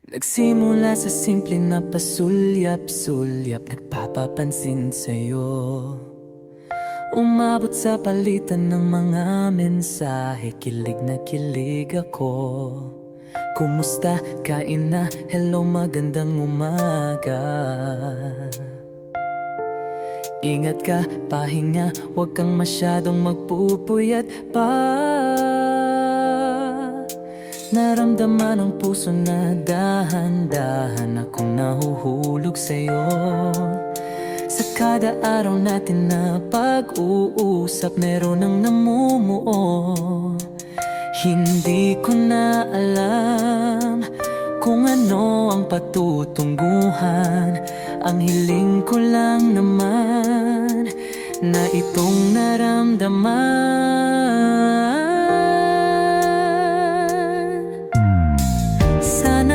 Nagsimula sa simple na pasulyap-sulyap, nagpapapansin sa'yo. Umabot sa palitan ng mga mensahe, kilig na kilig ako. Kumusta? Kain na? Hello, magandang umaga. Ingat ka, pahinga, huwag kang masyadong magpupuyat pa. Naramdaman ng puso na dahan-dahan akong nahuhulog sa'yo. Sa kada araw natin na pag-uusap, meron ang namumuo. Hindi ko na alam kung ano ang patutunguhan. Ang hiling ko lang naman na itong naramdaman